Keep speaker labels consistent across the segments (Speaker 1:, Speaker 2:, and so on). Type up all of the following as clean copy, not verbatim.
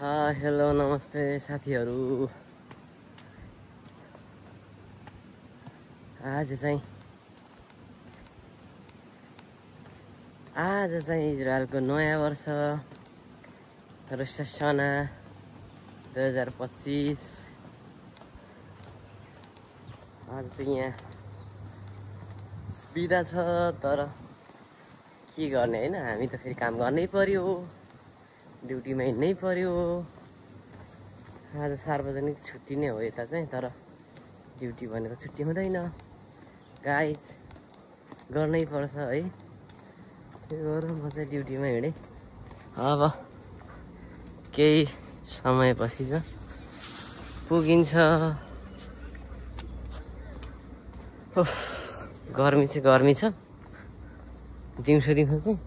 Speaker 1: Hello नमस्ते साथीहरू। आज चाहिँ इजरायलको नयाँ वर्ष रोश हशाना 2025। आज चाहिँ यहाँ बिदा छ, तर के गर्ने हैन, हामी त फेरि काम गर्नै पर्यो, ड्युटीमा हिँड्नै पर्यो। आज सार्वजनिक छुट्टी नै हो यता चाहिँ, तर ड्युटी भनेको छुट्टी हुँदैन गाइज, गर्नै पर्छ है। त्यही भएर म चाहिँ ड्युटीमा हिँडेँ। अब केही समयपछि चाहिँ पुगिन्छ। गर्मी चाहिँ गर्मी छ दिउँसो चाहिँ,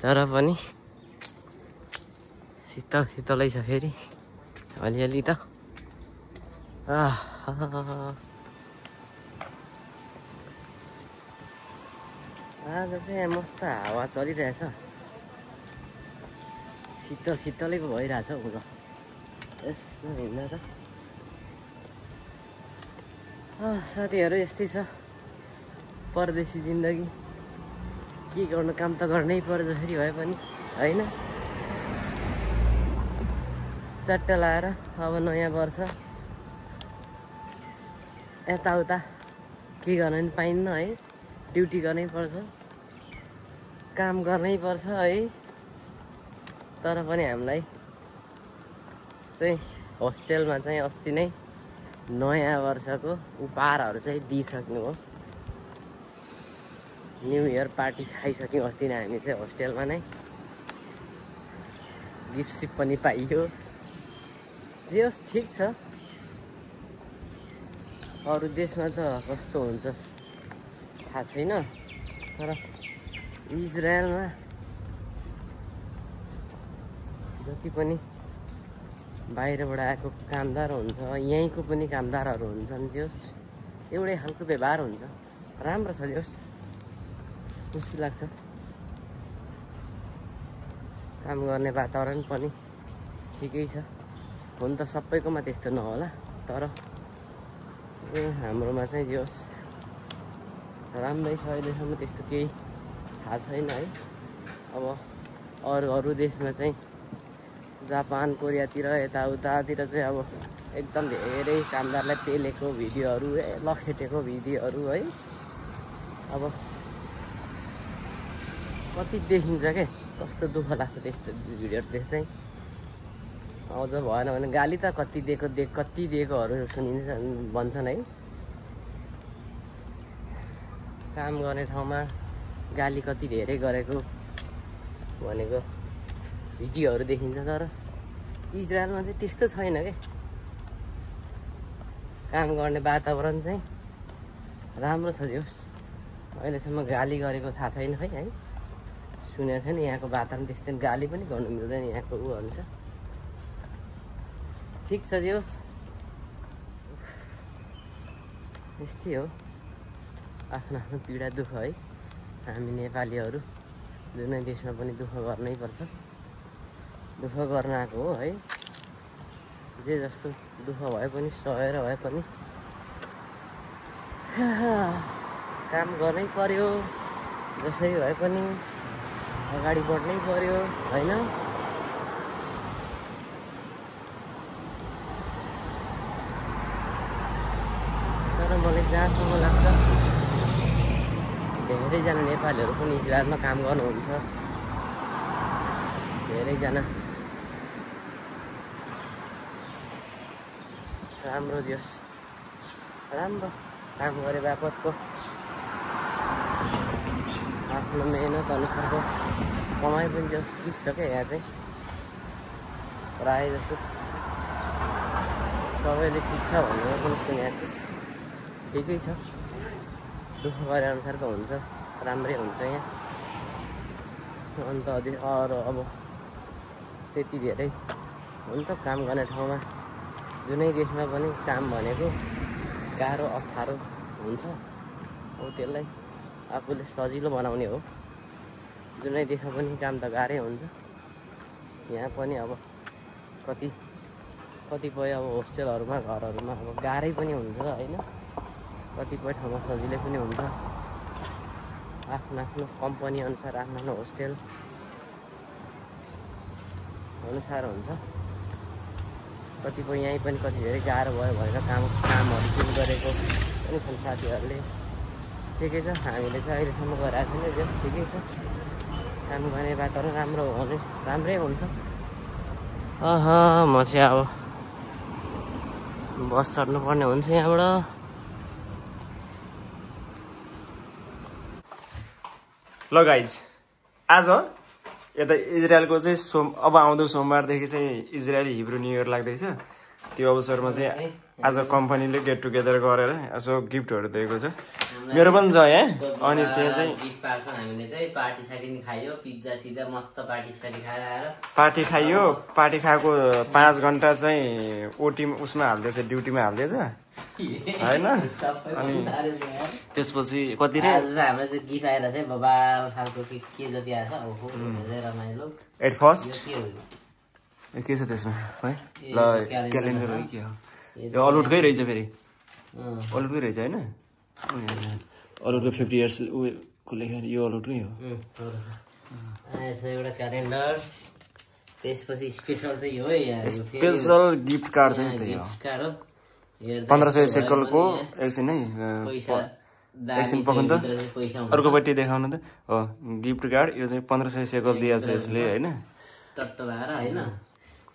Speaker 1: तर पनि शीतलै छ फेरि अलिअलि त। आज चाहिँ मस्त हावा चलिरहेछ, शीतलै पो भइरहेछ हौ। यसो हिँड्दा त साथीहरू यस्तै छ परदेशी जिन्दगी। के गर्नु, काम त गर्नै पर्छ फेरि भए पनि होइन। चट्ट लाएर अब नयाँ वर्ष यताउता के गर्न पनि पाइन्न है, ड्युटी गर्नै पर्छ, काम गर्नै पर्छ है। तर पनि हामीलाई चाहिँ होस्टेलमा चाहिँ अस्ति नै नयाँ वर्षको उपहारहरू चाहिँ दिइसक्नु हो। न्यू इयर पार्टी खाइसक्यौँ अस्ति नै हामी चाहिँ होस्टेलमा नै, गिफ्ट सिफ्ट पनि पाइयो। जे होस् ठिक छ। अरू देशमा त कस्तो हुन्छ थाहा छैन, तर इजरायलमा जति पनि बाहिरबाट आएको कामदार हुन्छ, यहीँको पनि कामदारहरू हुन्छन्, जे होस् एउटै खालको व्यवहार हुन्छ, राम्रो छ। जे होस् खुसी लाग्छ। काम गर्ने वातावरण पनि ठिकै छ। हुन त सबैकोमा त्यस्तो नहोला, तर हाम्रोमा चाहिँ जे होस् राम्रै छ। अहिलेसम्म त्यस्तो केही थाहा छैन है। अब अरू देशमा चाहिँ जापान कोरियातिर यताउतातिर चाहिँ अब एकदम धेरै कामदारलाई पेलेको भिडियोहरू, लखेटेको भिडियोहरू है, अब कति देखिन्छ के, कस्तो दुःख लाग्छ त्यस्तो भिडियोहरू देख्छ चाहिँ। अझ भएन भने गाली त कति दिएकोहरू सुनिन्छ भन्छन् है। काम गर्ने ठाउँमा गाली कति धेरै गरेको भनेको भिडियोहरू देखिन्छ, तर इजरायलमा चाहिँ त्यस्तो छैन के। काम गर्ने वातावरण चाहिँ राम्रो छ। जे होस् अहिलेसम्म गाली गरेको थाहा छैन है, सुनेको छैन। यहाँको वातावरण त्यस्तै, गाली पनि गर्नु मिल्दैन यहाँको ऊ अनुसार। ठिक छ, जे होस् यस्तै हो, आफ्नो आफ्नो पीडा दुःख है। हामी नेपालीहरू जुनै देशमा पनि दुःख गर्नै पर्छ, दुःख गर्न आएको हो है। जे जस्तो दुःख भए पनि सहेर भए पनि काम गर्नै पर्यो, जसै भए पनि अगाडि बढ्नै पर्यो होइन। तर मलाई जहाँसम्म लाग्छ धेरैजना नेपालीहरू पनि इजरायलमा काम गर्नुहुन्छ, धेरैजना। राम्रो दियोस्, राम्रो काम गरे बापतको आफ्नो मेहनत अनुसारको कमाइ पनि जस ठिक छ क्या। यहाँ चाहिँ प्रायः जस्तो सबैले शिक्षा भनेर पनि सुनेको छु, ठिकै छ। दुःख गरे अनुसारको हुन्छ, राम्रै हुन्छ यहाँ। अन्त अरू अब त्यति धेरै हुन त काम गर्ने ठाउँमा जुनै देशमा पनि काम भनेको गाह्रो अप्ठ्यारो हुन्छ, हो त्यसलाई आफूले सजिलो बनाउने हो। जुनै देशमा पनि काम त गाह्रै हुन्छ, यहाँ पनि अब कतिपय अब होस्टेलहरूमा घरहरूमा अब गाह्रै पनि हुन्छ होइन, कतिपय ठाउँमा सजिलै पनि हुन्छ। आफ्नो आफ्नो कम्पनी अनुसार आफ्नो आफ्नो होस्टेल अनुसार हुन्छ। कतिपय यहीँ पनि कति धेरै गाह्रो भयो भनेर कामहरू सुरु गरेको पनि छन् साथीहरूले। ठिकै छ, हामीले चाहिँ अहिलेसम्म गराएको छैन, जस ठिकै छ। काम गर्ने वातावरण राम्रो हो भने राम्रै हुन्छ। म चाहिँ अब बस चढ्नुपर्ने हुन्छ यहाँबाट।
Speaker 2: ल गाइज, आज यता इजरायलको चाहिँ अब आउँदो सोमबारदेखि चाहिँ इजरायली हिब्रू न्यू इयर लाग्दैछ। त्यो अवसरमा चाहिँ आज कम्पनीले गेट टुगेदर गरेर यसो गिफ्टहरू दिएको छ। मेरो पनि छ यहाँ। अनि त्यहाँ चाहिँ
Speaker 1: गिफ्ट पार्छ, हामीले चाहिँ पार्टी सार्टी नि खायो, पिज्जा सिज्जा मस्त पार्टी सार्टी खाएर आएर
Speaker 2: पार्टी खाइयो। पार्टी खाएको 5 घन्टा चाहिँ ओटी उसमा हाल्दैछ, ड्युटीमा हाल्दैछ होइन। अनि त्यसपछि कति रे
Speaker 1: हाम्रो चाहिँ गिफ्ट आएर चाहिँ बबाल खालको के जति आएछ। ओहो रमाइलो।
Speaker 2: एट फर्स्ट
Speaker 1: के हो
Speaker 2: के छ त्यसमा है? ल क्यालेन्डर हो के हो? यो अलुटकै रहेछ, फेरि अलुटकै रहेछ होइन? अलुटको 50 इयर्स को लेखेर यो अलुटकै हो।
Speaker 1: एउटा क्यालेन्डर, त्यसपछि स्पेसल चाहिँ हो यहाँ,
Speaker 2: स्पेसल गिफ्ट कार्ड चाहिँ त्यही हो। 1500 सेकलको। एकछिन है, एकछिन पखुन् त, अर्कोपट्टि देखाउनु त। हो गिफ्ट कार्ड, यो चाहिँ 1500 सेकल दिएको छ यसले होइन।
Speaker 1: टट्ट लगाएर होइन,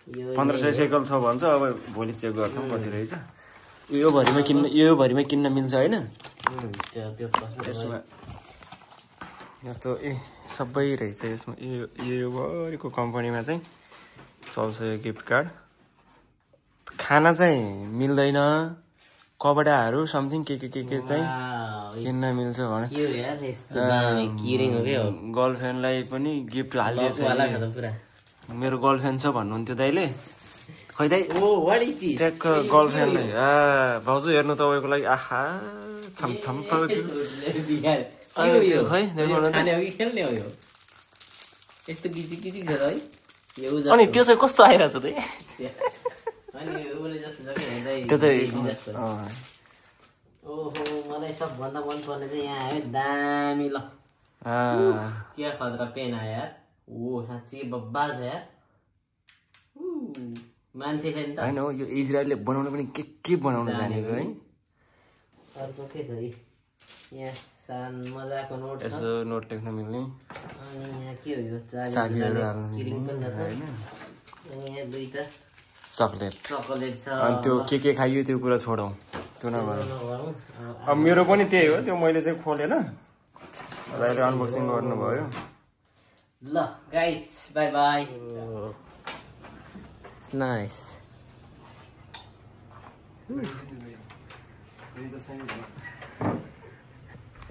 Speaker 2: 1500 सेकल छ भन्छ। अब भोलि चेक गर्छौँ कति रहेछ। यो भरिमा किन्न मिल्छ होइन? त्यसमा यस्तो सबै रहेछ यसमा। यो भरिको कम्पनीमा चाहिँ चल्छ यो गिफ्ट कार्ड। खाना चाहिँ मिल्दैन, कपडाहरू समथिङ के चाहिँ किन्न मिल्छ भने। गर्लफ्रेन्डलाई पनि गिफ्ट हालिदिएछ। मेरो गर्लफ्रेन्ड छ भन्नुहुन्थ्यो दाइले। खै दाइ ट्याक्क गर्लफ्रेन्डलाई भाउजू हेर्नु तपाईँको लागि। आहा छमछम खै अनि त्यो चाहिँ कस्तो आइरहेछ त? त्यो चाहिँ
Speaker 1: ओहो मलाई सबभन्दा मनपर्ने चाहिँ यहाँ आयो दामी। ल के खतरा पेन आयो यार। ओ साँच्चै बब्बाल छ यार। मान्छे छैन त
Speaker 2: होइन हो। यो इजरायलले बनाउनु पनि के बनाउनु जानेको है।
Speaker 1: अर्को के छ यहाँ? सान मजाको नोट छ,
Speaker 2: यसो नोट लेख्न मिल्ने।
Speaker 1: अनि यहाँ के हो यो?
Speaker 2: चाबीहरू हाल्नु
Speaker 1: किरिङ पनि रहेछ। अनि यहाँ दुईटा
Speaker 2: चकलेट
Speaker 1: छ।
Speaker 2: अनि त्यो के खाइयो त्यो कुरा छोडौँ, त्यो नगरौँ। अब मेरो पनि त्यही हो, त्यो मैले चाहिँ खोलेन, अहिले अनबक्सिङ गर्नुभयो।
Speaker 1: ल गाइस बाई बाई। नाइस।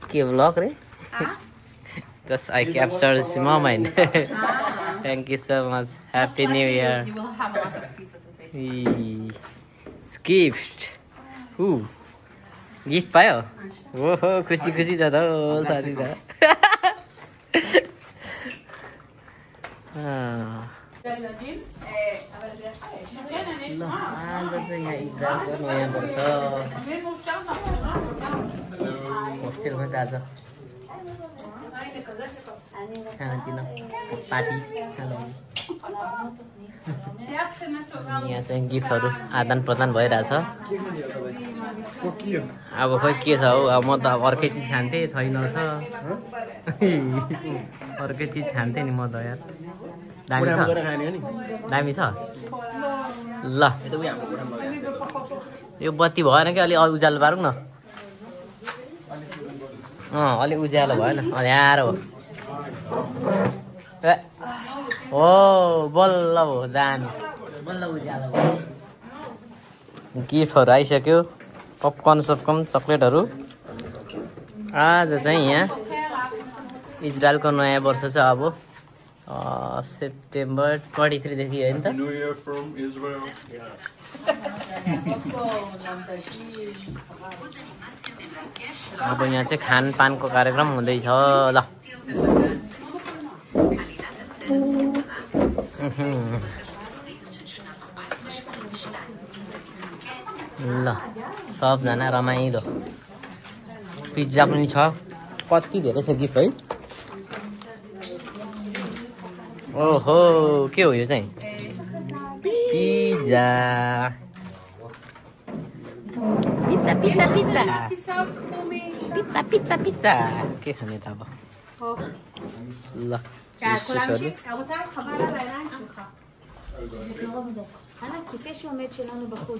Speaker 1: के vlog रे? Just I captured this moment. Thank you so much. Happy New Year.
Speaker 3: You will have a lot of pizza today.
Speaker 1: Gift. Gift पायो? ओहो खुसी खुसी छ त साथी त। ल आज चाहिँ यहाँ इजरायलको नयाँ वर्ष होस्टेलमा आज खानापिना पार्टी यहाँ चाहिँ गिफ्टहरू आदान प्रदान भइरहेछ। अब खोइ के छ हौ, अब म त अब अर्कै चिज खान्थेँ, छैन छ। अर्कै चिज खान्थेँ नि म त यार। दामी छ। ल यो बत्ती भएन कि अलि उज्यालो पारौँ न। अलिक उज्यालो भएन, यहाँ हो। ए हो बल्ल हो, दामी बल्ल उज्यालो भयो। गिफ्टहरू आइसक्यो, पपकर्न सपकर्न चक्लेटहरू। आज चाहिँ यहाँ इजरायलको नयाँ वर्ष छ। अब सेप्टेम्बर 23 देखि होइन त? अब यहाँ चाहिँ खानपानको कार्यक्रम हुँदैछ। ल ल सबजना रमाइलो पिज्जा पनि छ कति धेरै छ गिफ्ट है ओहो के हो यो चाहिँ pizza pizza pizza pizza pizza pizza pizza के खाने त अब ल के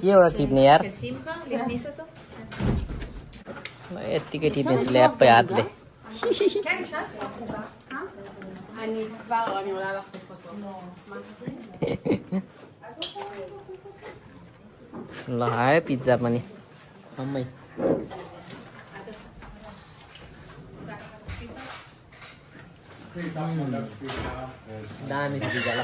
Speaker 1: एउटा टिप्ने यार यत्तिकै टिप्नेछु ल्याप्पै हातले ल आयो पिज्जा पनि अम्मै दामी पिज्जा ल